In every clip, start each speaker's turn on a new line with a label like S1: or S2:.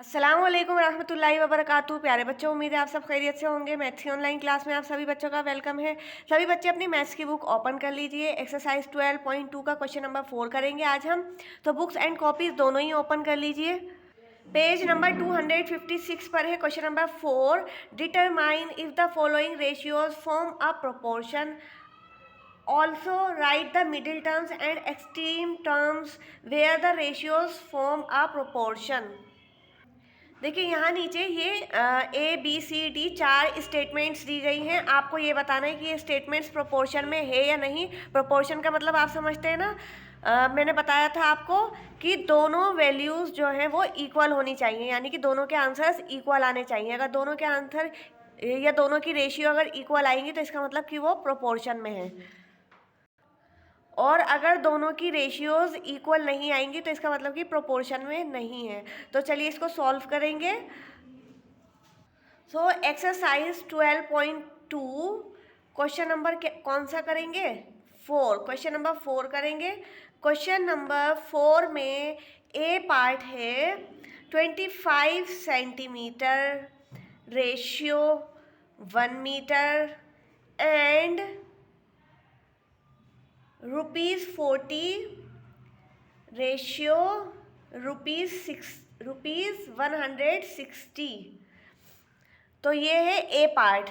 S1: अस्सलामुअलैकुम रहमतुल्लाहि वबरकातुहू। प्यारे बच्चों, उम्मीद है आप सब खैरियत से होंगे। मैथ्स की ऑनलाइन क्लास में आप सभी बच्चों का वेलकम है। सभी बच्चे अपनी मैथ्स की बुक ओपन कर लीजिए। एक्सरसाइज 12.2 का क्वेश्चन नंबर 4 करेंगे आज हम। तो बुक्स एंड कॉपीज दोनों ही ओपन कर लीजिए। पेज नंबर 256 पर है question number 4। Determine if the following ratios form a proportion. Also write the middle terms and extreme terms where the ratios form a proportion। देखिए यहाँ नीचे ये ABCD 4 स्टेटमेंट्स दी गई हैं। आपको ये बताना है कि ये स्टेटमेंट्स प्रोपोर्शन में है या नहीं। प्रोपोर्शन का मतलब आप समझते हैं ना। मैंने बताया था आपको कि दोनों वैल्यूज़ जो हैं वो इक्वल होनी चाहिए, यानी कि दोनों के आंसर्स इक्वल आने चाहिए। अगर दोनों के आंसर या दोनों की रेशियो अगर इक्वल आएंगी तो इसका मतलब कि वो प्रोपोर्शन में है। और अगर दोनों की रेशियोज इक्वल नहीं आएंगी तो इसका मतलब कि प्रोपोर्शन में नहीं है। तो चलिए इसको सॉल्व करेंगे। सो एक्सरसाइज 12.2 क्वेश्चन नंबर कौन सा करेंगे? 4। क्वेश्चन नंबर 4 करेंगे। क्वेश्चन नंबर 4 में ए पार्ट है 25 centimetre, ratio 1 metre and ₹40, ratio ₹160। तो ये है ए पार्ट।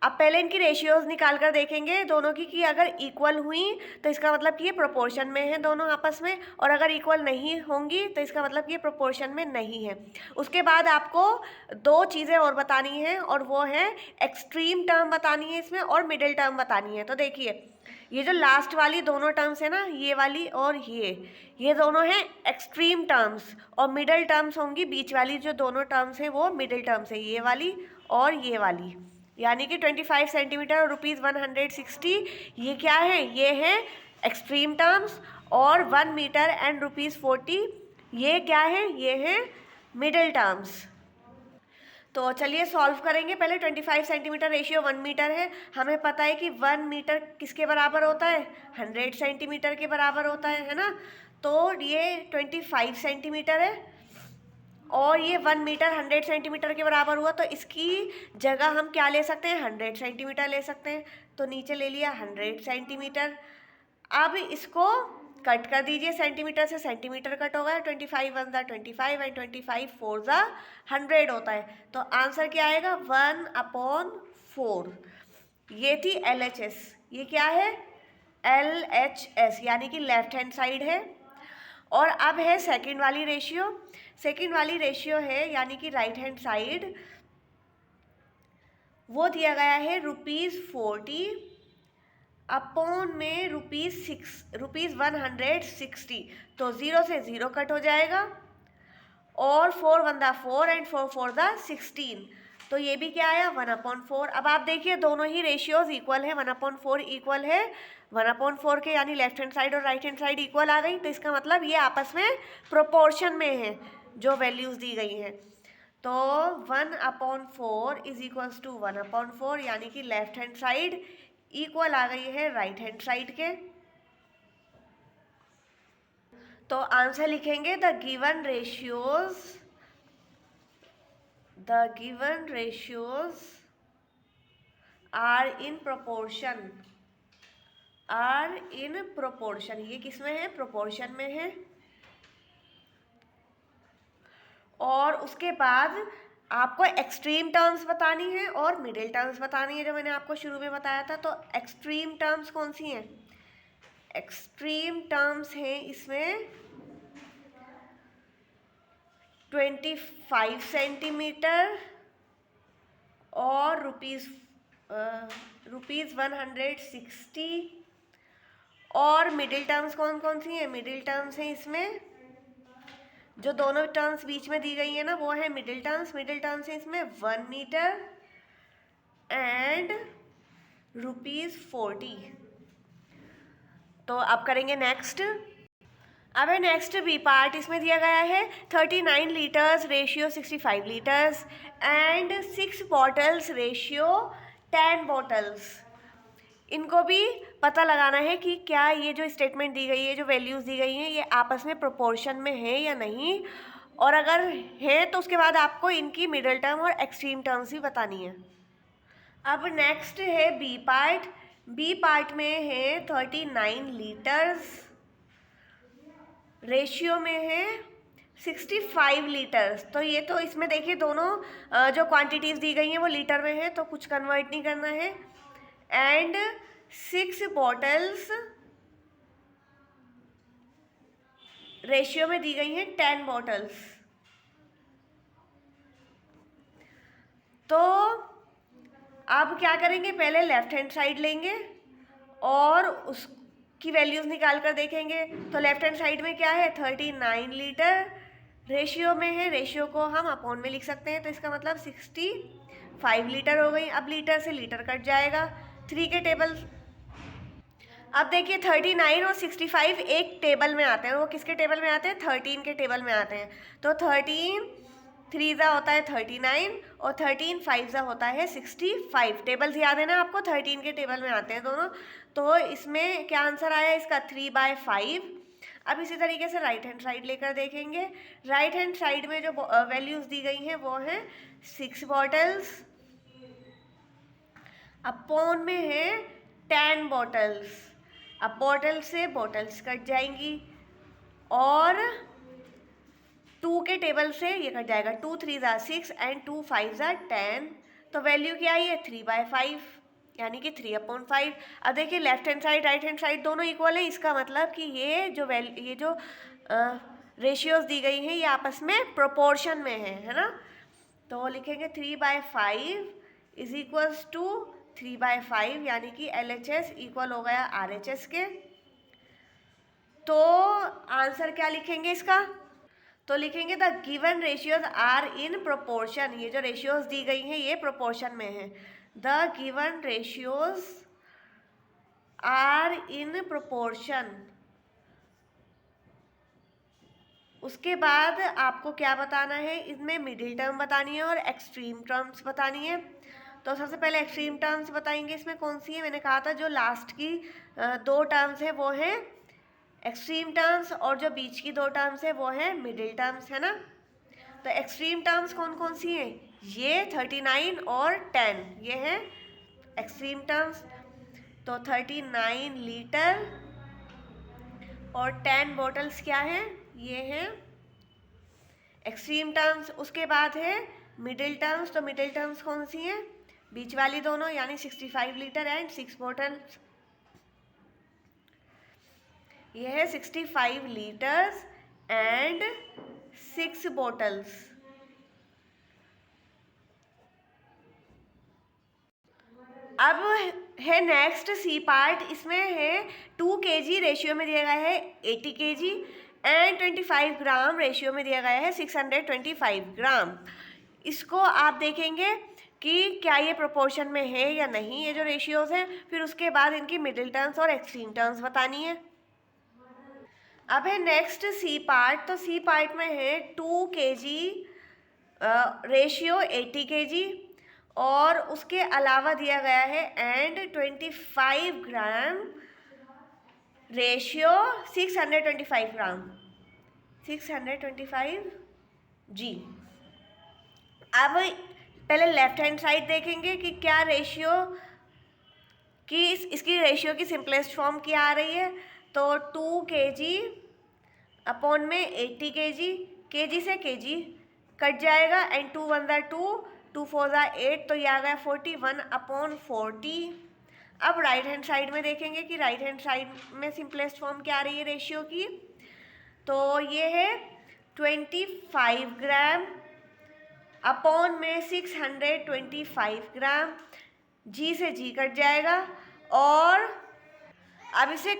S1: अब पहले इनकी रेशियोज निकाल कर देखेंगे दोनों की कि अगर इक्वल हुई तो इसका मतलब कि ये प्रोपोर्शन में है दोनों आपस में, और अगर इक्वल नहीं होंगी तो इसका मतलब कि ये प्रोपोर्शन में नहीं है। उसके बाद आपको दो चीज़ें और बतानी हैं, और वो है एक्सट्रीम टर्म बतानी है इसमें और मिडिल टर्म बतानी है। तो देखिए ये जो लास्ट वाली दोनों टर्म्स है ना, ये वाली और ये दोनों हैं एक्सट्रीम टर्म्स, और मिडिल टर्म्स होंगी बीच वाली जो दोनों टर्म्स हैं वो मिडिल टर्म्स है, ये वाली और ये वाली। यानी कि 25 सेंटीमीटर और ₹160 ये क्या है? ये है एक्सट्रीम टर्म्स, और 1 मीटर एंड ₹40 ये क्या है? ये है मिडिल टर्म्स। तो चलिए सॉल्व करेंगे। पहले 25 सेंटीमीटर रेशियो 1 मीटर है। हमें पता है कि 1 मीटर किसके बराबर होता है? 100 सेंटीमीटर के बराबर होता है ना। तो ये 25 सेंटीमीटर है और ये 1 मीटर 100 सेंटीमीटर के बराबर हुआ, तो इसकी जगह हम क्या ले सकते हैं? 100 सेंटीमीटर ले सकते हैं। तो नीचे ले लिया 100 सेंटीमीटर। अब इसको कट कर दीजिए, सेंटीमीटर से सेंटीमीटर कट होगा। 25 वन ज़ा 25 एंड 25 फोर ज़ा 100 होता है। तो आंसर क्या आएगा? 1/4। ये थी LHS। ये क्या है? LHS यानी कि लेफ्ट हैंड साइड है। और अब है सेकंड वाली रेशियो। सेकंड वाली रेशियो है यानी कि राइट हैंड साइड, वो दिया गया है ₹40 अपॉन में ₹160। तो 0 से 0 कट हो जाएगा, और 4 वन दा 4 एंड 4 फोर दा 16। तो ये भी क्या आया? 1/4। अब आप देखिए दोनों ही रेशियोज इक्वल है, 1/4 इक्वल है 1/4 के, यानी लेफ्ट हैंड साइड और राइट हैंड साइड इक्वल आ गई। तो इसका मतलब ये आपस में प्रोपोर्शन में है जो वैल्यूज दी गई हैं। तो 1/4 इज इक्वल्स टू 1/4, यानी कि लेफ्ट हैंड साइड इक्वल आ गई है राइट हैंड साइड के। तो आंसर लिखेंगे the given ratios are in proportion. ये किस में है? प्रोपोर्शन में है। और उसके बाद आपको एक्सट्रीम टर्म्स बतानी है और मिडिल टर्म्स बतानी है, जो मैंने आपको शुरू में बताया था। तो एक्सट्रीम टर्म्स कौन सी हैं? एक्सट्रीम टर्म्स हैं इसमें 25 सेंटीमीटर और ₹160। और मिडिल टर्म्स कौन कौन सी हैं? मिडिल टर्म्स हैं इसमें जो दोनों टर्म्स बीच में दी गई है ना, वो है मिडिल टर्म्स। मिडिल टर्म्स है इसमें 1 मीटर एंड ₹40। तो अब करेंगे नेक्स्ट। अब है नेक्स्ट बी पार्ट। इसमें दिया गया है 39 litres, ratio 65 litres and 6 bottles, ratio 10 bottles. इनको भी पता लगाना है कि क्या ये जो स्टेटमेंट दी गई है, जो वैल्यूज़ दी गई हैं, ये आपस में प्रोपोर्शन में है या नहीं। और अगर है तो उसके बाद आपको इनकी मिडिल टर्म और एक्सट्रीम टर्म्स भी बतानी है। अब नेक्स्ट है बी पार्ट। बी पार्ट में है 39 लीटर्स, रेशियो में है 65 लीटर्स। तो ये तो इसमें देखिए दोनों जो क्वांटिटीज़ दी गई हैं वो लीटर में है, तो कुछ कन्वर्ट नहीं करना है। एंड 6 बॉटल्स रेशियो में दी गई हैं 10 बॉटल्स। तो अब क्या करेंगे, पहले लेफ्ट हैंड साइड लेंगे और उसकी वैल्यूज़ निकाल कर देखेंगे। तो लेफ्ट हैंड साइड में क्या है, 39 लीटर रेशियो में है, रेशियो को हम अपॉन में लिख सकते हैं, तो इसका मतलब 65 लीटर हो गई। अब लीटर से लीटर कट जाएगा, 3 के टेबल। अब देखिए 39 और 65 एक टेबल में आते हैं, वो किसके टेबल में आते हैं, 13 के टेबल में आते हैं। तो 13 3 ज़ा होता है 39 और 13 5 ज़ा होता है 65। टेबल्स याद है ना आपको, 13 के टेबल में आते हैं दोनों। तो इसमें क्या आंसर आया इसका, 3/5। अब इसी तरीके से राइट हैंड साइड लेकर देखेंगे। राइट हैंड साइड में जो वैल्यूज़ दी गई हैं वो हैं 6 बॉटल्स, अपॉन में है 10 बॉटल्स। अब बॉटल से बॉटल्स कट जाएंगी और 2 के टेबल से ये कट जाएगा, 2 3 ज़ा 6 एंड 2 5 ज़ा 10। तो वैल्यू क्या आई है, 3/5, यानी कि 3/5। अब देखिए left hand side right hand side दोनों इक्वल है, इसका मतलब कि ये जो रेशियोज दी गई हैं ये आपस में प्रोपोर्शन में है ना। तो लिखेंगे 3/5 इज इक्वल्स टू 3/5, यानी कि LHS इक्वल हो गया RHS के। तो आंसर क्या लिखेंगे इसका, तो लिखेंगे the given ratios are in proportion. ये जो रेशियोज दी गई हैं ये प्रोपोर्शन में है। The given ratios are in proportion. उसके बाद आपको क्या बताना है, इसमें मिडिल टर्म बतानी है और एक्सट्रीम टर्म्स बतानी है। तो सबसे पहले एक्सट्रीम टर्म्स बताएंगे, इसमें कौन सी है, मैंने कहा था जो लास्ट की 2 टर्म्स है वो है एक्सट्रीम टर्म्स और जो बीच की 2 टर्म्स है वो है मिडिल टर्म्स, है ना। तो एक्सट्रीम टर्म्स कौन कौन सी हैं, ये 39 और 10 ये हैं एक्सट्रीम टर्म्स। तो 39 लीटर और 10 बॉटल्स क्या हैं, ये हैं एक्सट्रीम टर्म्स। उसके बाद है मिडिल टर्म्स। तो मिडिल टर्म्स कौन सी हैं, बीच वाली दोनों, यानी 65 लीटर एंड 6 बॉटल्स। ये है 65 लीटर्स एंड 6 बॉटल्स। अब है नेक्स्ट सी पार्ट। इसमें है 2 kg रेशियो में दिया गया है 80 kg एंड 25 ग्राम रेशियो में दिया गया है 625 ग्राम। इसको आप देखेंगे कि क्या ये प्रोपोर्शन में है या नहीं, ये जो रेशियोज हैं। फिर उसके बाद इनकी मिडिल टर्म्स और एक्सट्रीम टर्म्स बतानी है। अब है नेक्स्ट सी पार्ट। तो सी पार्ट में है 2 kg रेशियो 80 kg और उसके अलावा दिया गया है एंड 25 ग्राम रेशियो 625 ग्राम 625 जी। अब पहले लेफ्ट हैंड साइड देखेंगे कि क्या रेशियो की इसकी रेशियो की सिंपलेस्ट फॉर्म क्या आ रही है। तो 2 kg अपॉन में 80 kg, kg से kg कट जाएगा एंड 2 1 ज़ा 2 2 4 ज़ा 8, तो ये आ गया 41/40। अब राइट हैंड साइड में देखेंगे कि राइट हैंड साइड में सिंपलेस्ट फॉर्म क्या आ रही है रेशियो की। तो ये है 25 ग्राम अपॉन में 625 ग्राम, जी से जी कट जाएगा और अब इसे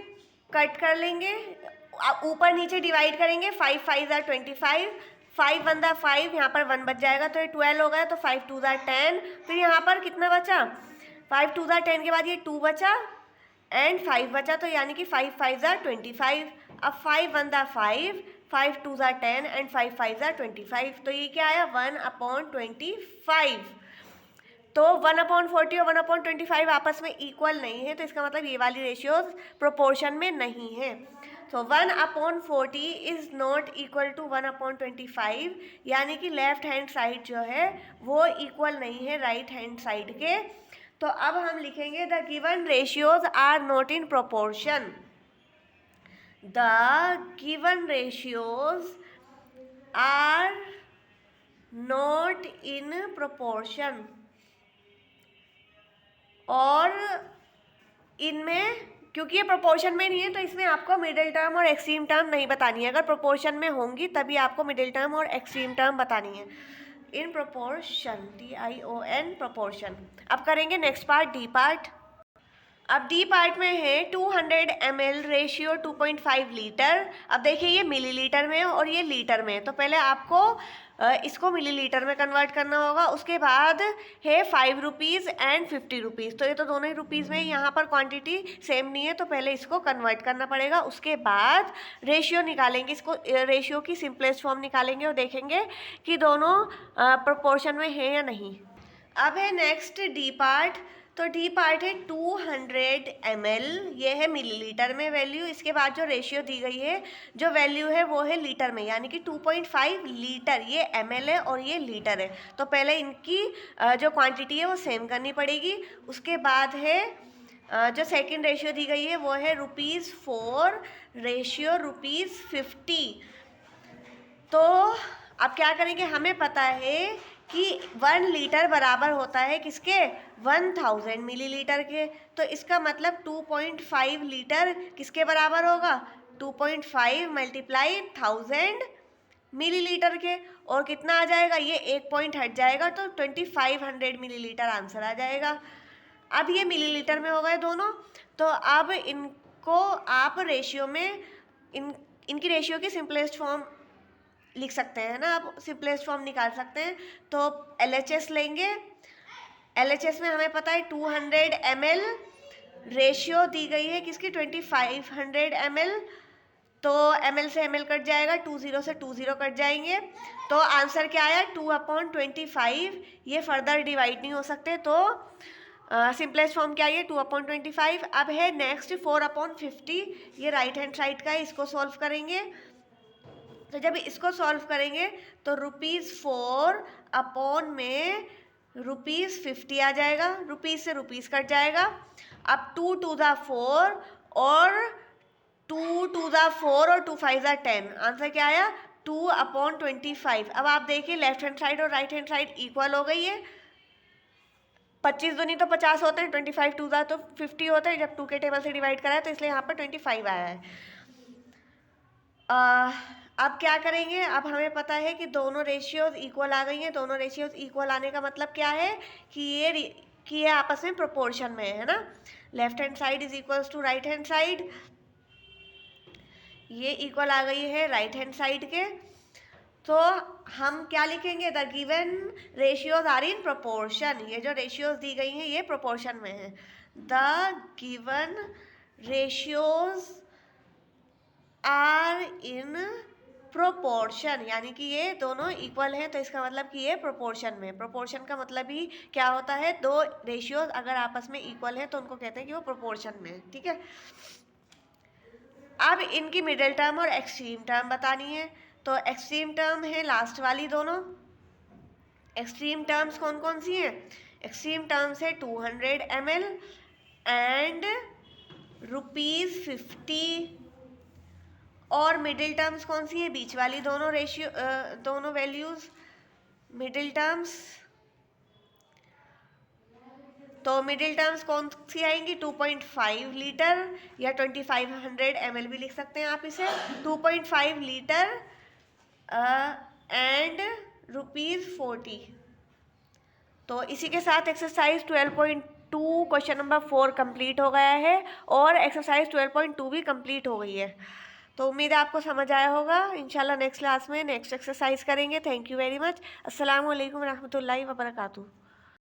S1: कट कर लेंगे, ऊपर नीचे डिवाइड करेंगे। 5 5 ज़ा 25, 5 1 ज़ा 5, यहाँ पर 1 बच जाएगा तो ये 12 हो गया। तो 5 2 ज़ा 10, फिर यहाँ पर कितना बचा, 5 2 ज़ा 10 के बाद ये 2 बचा एंड 5 बचा, तो यानी कि 5 5 ज़ा 25। अब 5 1 ज़ा 5, 5 2 ज़ा 10 एंड 5 5 ज़ा 25, तो ये क्या आया 1/25। तो 1/40 और 1/25 आपस में इक्वल नहीं है, तो इसका मतलब ये वाली रेशियोज प्रोपोर्शन में नहीं है। तो 1/40 इज़ नॉट इक्वल टू 1/25, यानी कि लेफ्ट हैंड साइड जो है वो इक्वल नहीं है राइट हैंड साइड के। तो अब हम लिखेंगे the given ratios are not in proportion. The given ratios are not in proportion. और इनमें क्योंकि ये प्रोपोर्शन में नहीं है तो इसमें आपको मिडिल टर्म और एक्सट्रीम टर्म नहीं बतानी है। अगर प्रोपोर्शन में होंगी तभी आपको मिडिल टर्म और एक्सट्रीम टर्म बतानी है। In proportion, DION proportion. अब करेंगे नेक्स्ट पार्ट, डी पार्ट। अब डी पार्ट में है 200 ml रेशियो 2.5 लीटर। अब देखिए ये मिलीलीटर में और ये लीटर में, तो पहले आपको इसको मिलीलीटर में कन्वर्ट करना होगा। उसके बाद है 5 रुपीज़ एंड 50 रुपीज़, तो ये तो दोनों ही रुपीज़ में, यहाँ पर क्वांटिटी सेम नहीं है तो पहले इसको कन्वर्ट करना पड़ेगा। उसके बाद रेशियो निकालेंगे, इसको रेशियो की सिंपलेस्ट फॉर्म निकालेंगे और देखेंगे कि दोनों प्रोपोर्शन में है या नहीं। अब है नेक्स्ट डी पार्ट। तो डी पार्ट है 200 ml, ये है मिलीलीटर में वैल्यू। इसके बाद जो रेशियो दी गई है, जो वैल्यू है वो है लीटर में, यानी कि 2.5 लीटर। ये ml है और ये लीटर है, तो पहले इनकी जो क्वांटिटी है वो सेम करनी पड़ेगी। उसके बाद है जो सेकंड रेशियो दी गई है वो है ₹4 रेशियो ₹50। तो अब क्या करेंगे, हमें पता है कि 1 लीटर बराबर होता है किसके, 1000 मिलीलीटर के। तो इसका मतलब 2.5 लीटर किसके बराबर होगा, 2.5 मल्टीप्लाई 1000 मिलीलीटर के। और कितना आ जाएगा, ये एक पॉइंट हट जाएगा तो 2500 मिलीलीटर आंसर आ जाएगा। अब ये मिलीलीटर में हो गए दोनों, तो अब इनको आप रेशियो में इनकी रेशियो की सिंपलेस्ट फॉर्म लिख सकते हैं ना, आप सिंपलेस्ट फॉर्म निकाल सकते हैं। तो LHS लेंगे। LHS में हमें पता है 200 ml रेशियो दी गई है किसकी, 2500 ml। तो ml से ml कट जाएगा, 20 से 20 कट जाएंगे। तो आंसर क्या आया, 2/25। ये फर्दर डिवाइड नहीं हो सकते, तो सिंपलेस्ट फॉर्म क्या है, 2/25। अब है नेक्स्ट 4/50, ये राइट हैंड साइड का है, इसको सॉल्व करेंगे। तो जब इसको सॉल्व करेंगे तो ₹4 में ₹50 आ जाएगा, रुपीज़ से रुपीज़ कट जाएगा। अब 2 to the 4 और 2 to the 4 और 2 5 are 10, आंसर क्या आया, 2/25। अब आप देखिए लेफ्ट हैंड साइड और राइट हैंड साइड इक्वल हो गई है। 25 दूनी तो 50 होते हैं, 25 2 तो 50 होते हैं। जब 2 के टेबल से डिवाइड करा है तो इसलिए यहाँ पर 25 आया है। अब क्या करेंगे, अब हमें पता है कि दोनों रेशियोज इक्वल आ गई हैं। दोनों रेशियोज इक्वल आने का मतलब क्या है कि ये आपस में प्रोपोर्शन में है ना। Left hand side is equals to right hand side, ये इक्वल आ गई है राइट हैंड साइड के। तो हम क्या लिखेंगे, the given ratios are in proportion. ये जो रेशियोज दी गई हैं ये प्रोपोर्शन में है। The given ratios are in proportion, यानी कि ये दोनों इक्वल हैं, तो इसका मतलब कि ये प्रोपोर्शन में। प्रोपोर्शन का मतलब ही क्या होता है, दो रेशियोज अगर आपस में इक्वल हैं तो उनको कहते हैं कि वो प्रोपोर्शन में है, ठीक है। अब इनकी मिडिल टर्म और एक्सट्रीम टर्म बतानी है। तो एक्सट्रीम टर्म है लास्ट वाली दोनों। एक्सट्रीम टर्म्स कौन कौन सी हैं, एक्सट्रीम टर्म्स है 200 ml एंड ₹50। और मिडिल टर्म्स कौन सी है, बीच वाली दोनों रेशियो दोनों वैल्यूज मिडिल टर्म्स। तो मिडिल टर्म्स कौन सी आएंगी, 2.5 लीटर या 2500 ml भी लिख सकते हैं आप इसे। 2.5 लीटर एंड ₹40। तो इसी के साथ एक्सरसाइज 12.2 क्वेश्चन नंबर 4 कंप्लीट हो गया है और एक्सरसाइज 12.2 भी कंप्लीट हो गई है। तो उम्मीद है आपको समझ आया होगा। इंशाल्लाह नेक्स्ट क्लास में नेक्स्ट एक्सरसाइज करेंगे। Thank you very much. अस्सलाम वालेकुम रहमतुल्लाहि व बरकातुहू।